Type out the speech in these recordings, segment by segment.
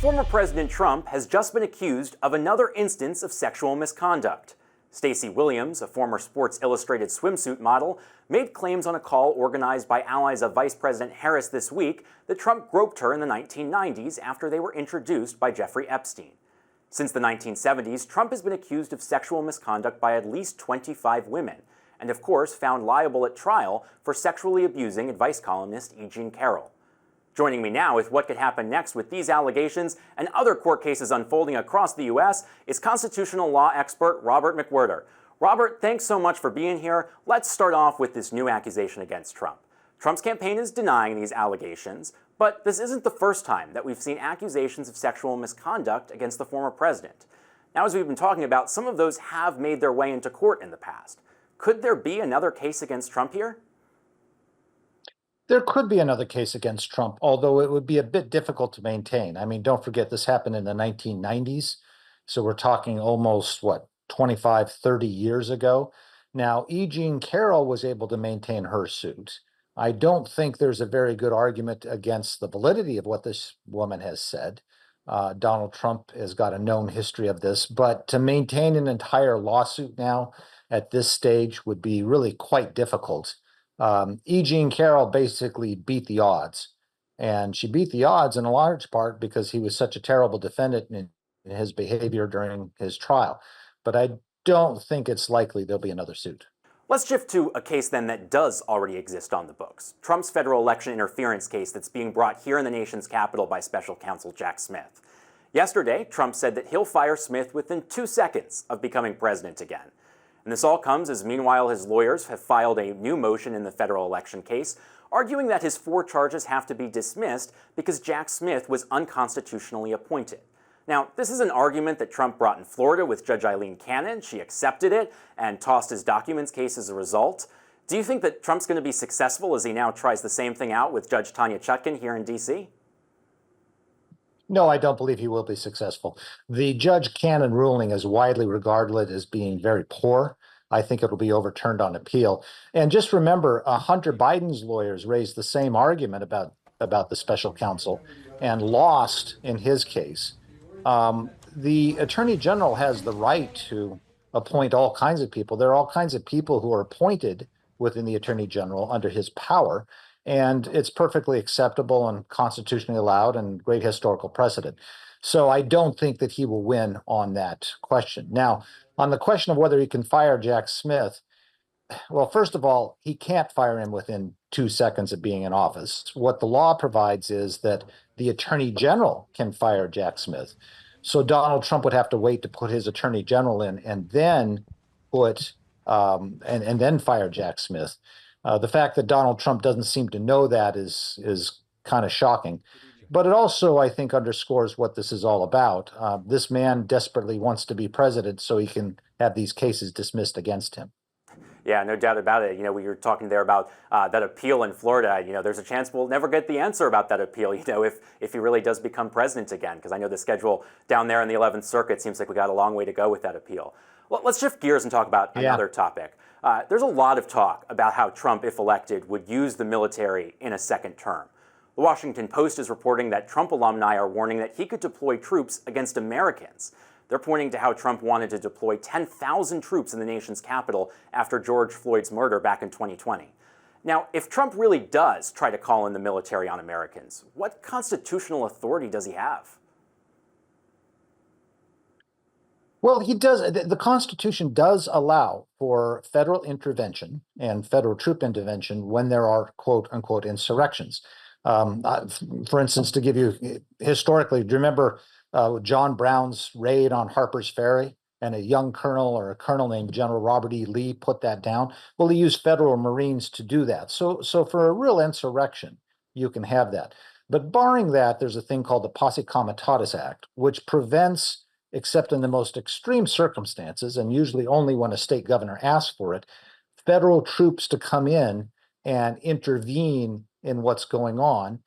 Former President Trump has just been accused of another instance of sexual misconduct. Stacey Williams, a former Sports Illustrated swimsuit model, made claims on a call organized by allies of Vice President Harris this week that Trump groped her in the 1990s after they were introduced by Jeffrey Epstein. Since the 1970s, Trump has been accused of sexual misconduct by at least 25 women, and of course found liable at trial for sexually abusing advice columnist E. Jean Carroll. Joining me now with what could happen next with these allegations and other court cases unfolding across the U.S. is constitutional law expert Robert McWhirter. Robert, thanks so much for being here. Let's start off with this new accusation against Trump. Trump's campaign is denying these allegations, but this isn't the first time that we've seen accusations of sexual misconduct against the former president. Now, as we've been talking about, some of those have made their way into court in the past. Could there be another case against Trump here? There could be another case against Trump, although it would be a bit difficult to maintain. I mean, don't forget this happened in the 1990s. So we're talking almost, 25, 30 years ago. Now, E. Jean Carroll was able to maintain her suit. I don't think there's a very good argument against the validity of what this woman has said. Donald Trump has got a known history of this, but to maintain an entire lawsuit now at this stage would be really quite difficult. E. Jean Carroll basically beat the odds, and she beat the odds in a large part because he was such a terrible defendant in his behavior during his trial. But I don't think it's likely there'll be another suit. Let's shift to a case then that does already exist on the books. Trump's federal election interference case that's being brought here in the nation's capital by special counsel Jack Smith. Yesterday, Trump said that he'll fire Smith within 2 seconds of becoming president again. And this all comes as meanwhile his lawyers have filed a new motion in the federal election case, arguing that his 4 charges have to be dismissed because Jack Smith was unconstitutionally appointed. Now, this is an argument that Trump brought in Florida with Judge Eileen Cannon. She accepted it and tossed his documents case as a result. Do you think that Trump's going to be successful as he now tries the same thing out with Judge Tanya Chutkan here in D.C.? No, I don't believe he will be successful. The Judge Cannon ruling is widely regarded as being very poor. I think it'll be overturned on appeal. And just remember, Hunter Biden's lawyers raised the same argument about the special counsel and lost in his case. The Attorney General has the right to appoint all kinds of people. There are all kinds of people who are appointed within the Attorney General under his power. And it's perfectly acceptable and constitutionally allowed and great historical precedent. So I don't think that he will win on that question. Now, on the question of whether he can fire Jack Smith, well, first of all, he can't fire him within 2 seconds of being in office. What the law provides is that the Attorney General can fire Jack Smith. So Donald Trump would have to wait to put his Attorney General in and then and then fire Jack Smith. The fact that Donald Trump doesn't seem to know that is kind of shocking. But it also, I think, underscores what this is all about. This man desperately wants to be president so he can have these cases dismissed against him. Yeah, no doubt about it. We were talking there about that appeal in Florida. There's a chance we'll never get the answer about that appeal, if he really does become president again, because I know the schedule down there in the 11th Circuit seems like we got a long way to go with that appeal. Well, let's shift gears and talk about another topic. There's a lot of talk about how Trump, if elected, would use the military in a second term. The Washington Post is reporting that Trump alumni are warning that he could deploy troops against Americans. They're pointing to how Trump wanted to deploy 10,000 troops in the nation's capital after George Floyd's murder back in 2020. Now, if Trump really does try to call in the military on Americans, what constitutional authority does he have? Well, he does. The Constitution does allow for federal intervention and federal troop intervention when there are quote unquote insurrections. For instance, to give you historically, do you remember John Brown's raid on Harper's Ferry and a young colonel or a colonel named General Robert E. Lee put that down? Well, he used federal Marines to do that. So for a real insurrection, you can have that. But barring that, there's a thing called the Posse Comitatus Act, which prevents, except in the most extreme circumstances, and usually only when a state governor asks for it, federal troops to come in and intervene in what's going on.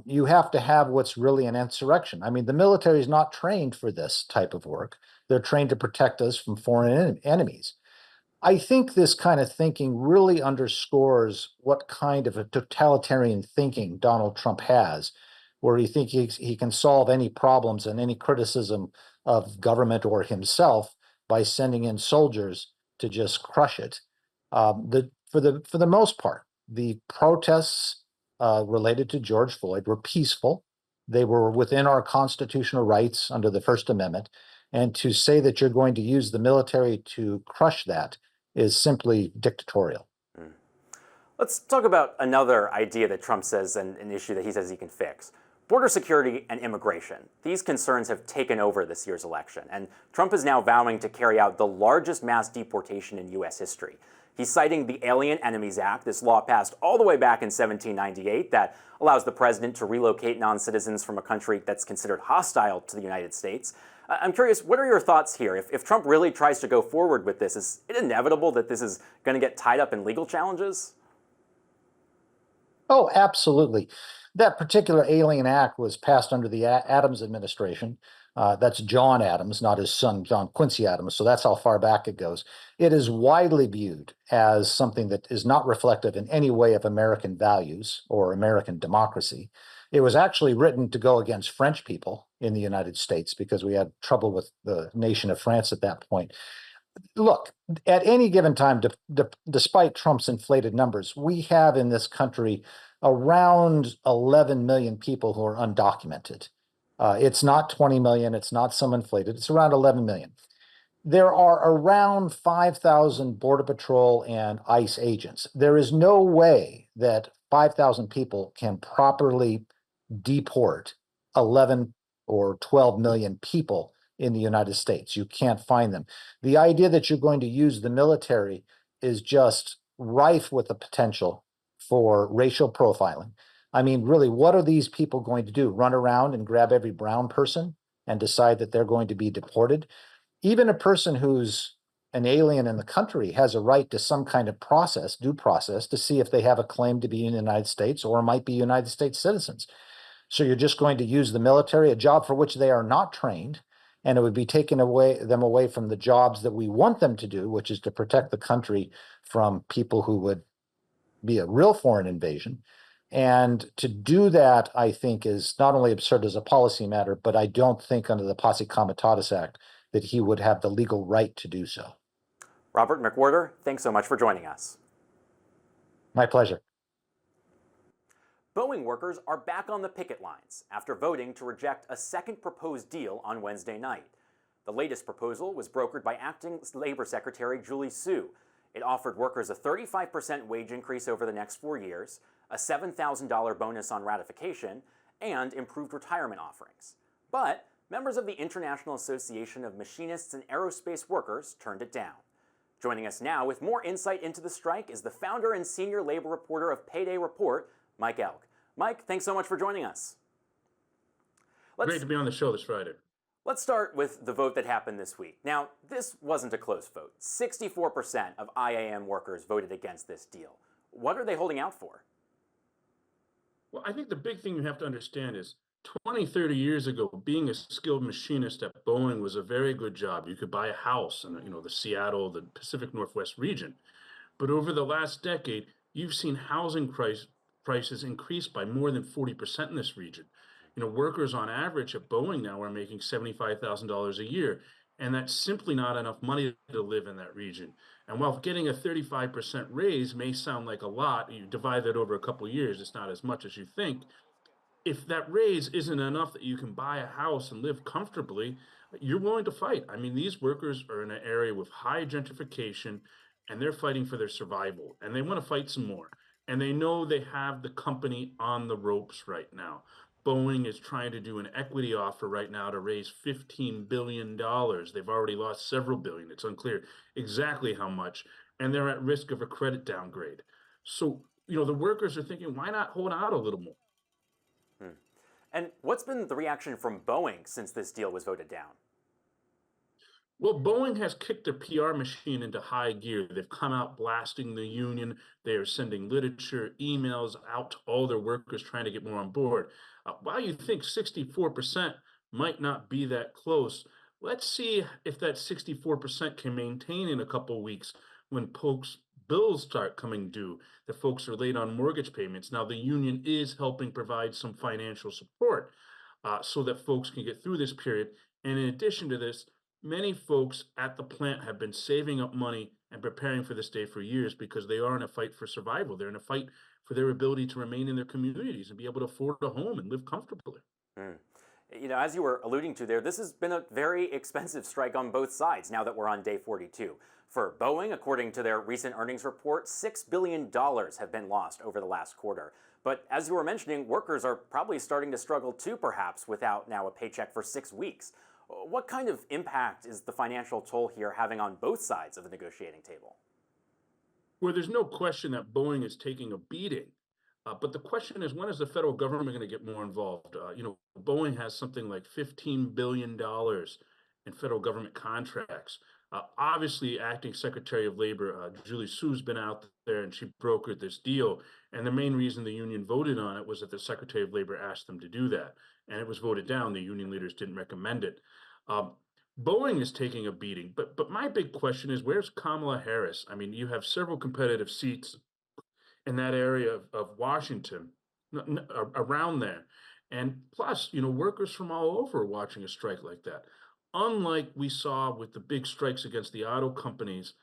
You have to have what's really an insurrection. I mean, the military is not trained for this type of work. They're trained to protect us from foreign enemies. I think this kind of thinking really underscores what kind of a totalitarian thinking Donald Trump has. where he thinks he can solve any problems and any criticism of government or himself by sending in soldiers to just crush it. For the most part, the protests related to George Floyd were peaceful. They were within our constitutional rights under the First Amendment. And to say that you're going to use the military to crush that is simply dictatorial. Mm. Let's talk about another idea that Trump says and an issue that he says he can fix. Border security and immigration. These concerns have taken over this year's election, and Trump is now vowing to carry out the largest mass deportation in U.S. history. He's citing the Alien Enemies Act, this law passed all the way back in 1798 that allows the president to relocate non-citizens from a country that's considered hostile to the United States. I'm curious, what are your thoughts here? If Trump really tries to go forward with this, is it inevitable that this is going to get tied up in legal challenges? Oh, absolutely. That particular Alien Act was passed under the Adams administration. That's John Adams, not his son, John Quincy Adams. So that's how far back it goes. It is widely viewed as something that is not reflective in any way of American values or American democracy. It was actually written to go against French people in the United States because we had trouble with the nation of France at that point. Look, at any given time, despite Trump's inflated numbers, we have in this country around 11 million people who are undocumented. It's not 20 million, it's not some inflated, it's around 11 million. There are around 5,000 Border Patrol and ICE agents. There is no way that 5,000 people can properly deport 11 or 12 million people in the United States. You can't find them. The idea that you're going to use the military is just rife with the potential for racial profiling. I mean, really, what are these people going to do? Run around and grab every brown person and decide that they're going to be deported? Even a person who's an alien in the country has a right to some kind of process, due process, to see if they have a claim to be in the United States or might be United States citizens. So you're just going to use the military, a job for which they are not trained, and it would be taking them away from the jobs that we want them to do, which is to protect the country from people who would be a real foreign invasion. And to do that, I think, is not only absurd as a policy matter, but I don't think under the Posse Comitatus Act that he would have the legal right to do so. Robert McWhirter, thanks so much for joining us. My pleasure. Boeing workers are back on the picket lines after voting to reject a second proposed deal on Wednesday night. The latest proposal was brokered by Acting Labor Secretary Julie Su. It offered workers a 35% wage increase over the next 4 years, a $7,000 bonus on ratification, and improved retirement offerings. But members of the International Association of Machinists and Aerospace Workers turned it down. Joining us now with more insight into the strike is the founder and senior labor reporter of Payday Report, Mike Elk. Mike, thanks so much for joining us. Great to be on the show this Friday. Let's start with the vote that happened this week. Now, this wasn't a close vote. 64% of IAM workers voted against this deal. What are they holding out for? Well, I think the big thing you have to understand is 20, 30 years ago, being a skilled machinist at Boeing was a very good job. You could buy a house in, the Seattle, the Pacific Northwest region. But over the last decade, you've seen housing prices increase by more than 40% in this region. Workers on average at Boeing now are making $75,000 a year, and that's simply not enough money to live in that region. And while getting a 35% raise may sound like a lot, you divide that over a couple of years, it's not as much as you think. If that raise isn't enough that you can buy a house and live comfortably, you're willing to fight. I mean, these workers are in an area with high gentrification, and they're fighting for their survival, and they want to fight some more. And they know they have the company on the ropes right now. Boeing is trying to do an equity offer right now to raise $15 billion. They've already lost several billion. It's unclear exactly how much, and they're at risk of a credit downgrade. So, the workers are thinking, why not hold out a little more? And what's been the reaction from Boeing since this deal was voted down? Well, Boeing has kicked their PR machine into high gear. They've come out blasting the union. They are sending literature, emails out to all their workers trying to get more on board. While you think 64% might not be that close, let's see if that 64% can maintain in a couple of weeks when folks bills start coming due, that folks are late on mortgage payments. Now, the union is helping provide some financial support so that folks can get through this period. And in addition to this, many folks at the plant have been saving up money and preparing for this day for years because they are in a fight for survival. They're in a fight for their ability to remain in their communities and be able to afford a home and live comfortably. Mm. You know, as you were alluding to there, this has been a very expensive strike on both sides now that we're on day 42. For Boeing, according to their recent earnings report, $6 billion have been lost over the last quarter. But as you were mentioning, workers are probably starting to struggle too, perhaps, without now a paycheck for 6 weeks. What kind of impact is the financial toll here having on both sides of the negotiating table? Well, there's no question that Boeing is taking a beating. But the question is, when is the federal government going to get more involved? Boeing has something like $15 billion in federal government contracts. Obviously, Acting Secretary of Labor Julie Sue's been out there and she brokered this deal. And the main reason the union voted on it was that the Secretary of Labor asked them to do that. And it was voted down. The union leaders didn't recommend it. Boeing is taking a beating. But my big question is, where's Kamala Harris? I mean, you have several competitive seats in that area of Washington, around there. And plus, workers from all over are watching a strike like that. Unlike we saw with the big strikes against the auto companies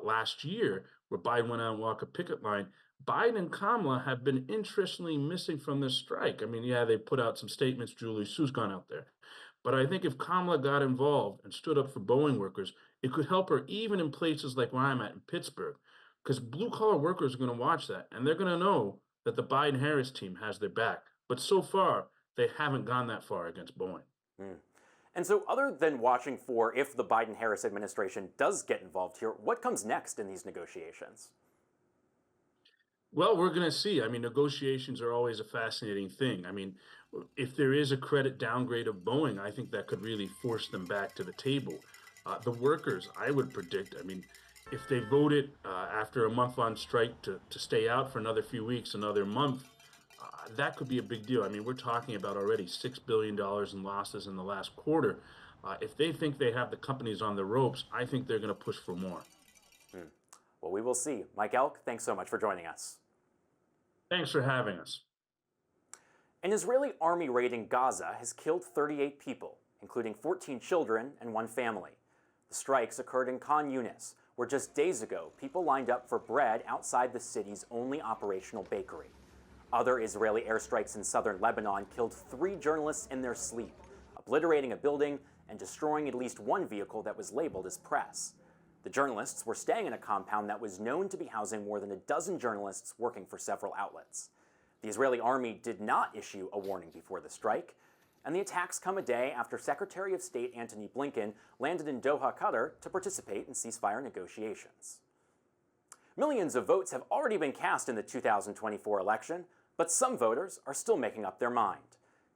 last year, where Biden went out and walked a picket line, Biden and Kamala have been interestingly missing from this strike. I mean, yeah, they put out some statements. Julie Sue's gone out there. But I think if Kamala got involved and stood up for Boeing workers, it could help her even in places like where I'm at in Pittsburgh. Because blue-collar workers are going to watch that, and they're going to know that the Biden-Harris team has their back. But so far, they haven't gone that far against Boeing. Mm. And so other than watching for if the Biden-Harris administration does get involved here, what comes next in these negotiations? Well, we're going to see. I mean, negotiations are always a fascinating thing. I mean, if there is a credit downgrade of Boeing, I think that could really force them back to the table. The workers, I would predict, I mean, if they voted after a month on strike to stay out for another few weeks, another month, that could be a big deal. I mean, we're talking about already $6 billion in losses in the last quarter. If they think they have the companies on the ropes, I think they're going to push for more. Well, we will see. Mike Elk, thanks so much for joining us. Thanks for having us. An Israeli army raid in Gaza has killed 38 people, including 14 children and one family. The strikes occurred in Khan Yunis, where just days ago, people lined up for bread outside the city's only operational bakery. Other Israeli airstrikes in southern Lebanon killed 3 journalists in their sleep, obliterating a building and destroying at least one vehicle that was labeled as press. The journalists were staying in a compound that was known to be housing more than a dozen journalists working for several outlets. The Israeli army did not issue a warning before the strike, and the attacks come a day after Secretary of State Antony Blinken landed in Doha, Qatar, to participate in ceasefire negotiations. Millions of votes have already been cast in the 2024 election, but some voters are still making up their mind.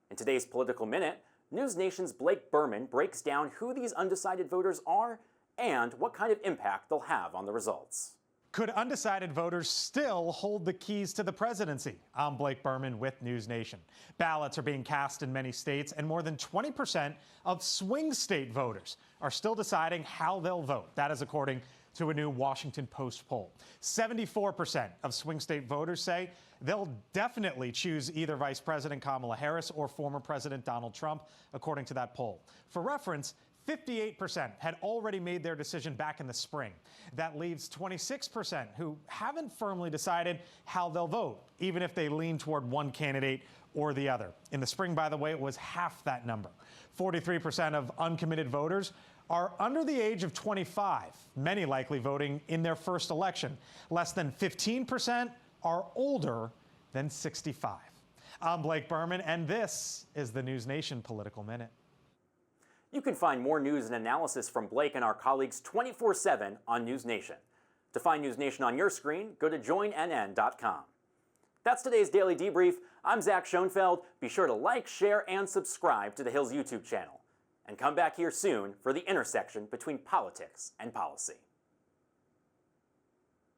In today's Political Minute, News Nation's Blake Berman breaks down who these undecided voters are and what kind of impact they'll have on the results. Could undecided voters still hold the keys to the presidency? I'm Blake Berman with News Nation. Ballots are being cast in many states, and more than 20% of swing state voters are still deciding how they'll vote. That is according to a new Washington Post poll. 74% of swing state voters say they'll definitely choose either Vice President Kamala Harris or former President Donald Trump, according to that poll. For reference, 58% had already made their decision back in the spring. That leaves 26% who haven't firmly decided how they'll vote, even if they lean toward one candidate or the other. In the spring, by the way, it was half that number. 43% of uncommitted voters are under the age of 25, many likely voting in their first election. Less than 15% are older than 65. I'm Blake Berman, and this is the News Nation Political Minute. You can find more news and analysis from Blake and our colleagues 24/7 on News Nation. To find News Nation on your screen, go to joinnn.com. That's today's Daily Debrief. I'm Zach Schonfeld. Be sure to like, share, and subscribe to the Hill's YouTube channel. And come back here soon for the intersection between politics and policy.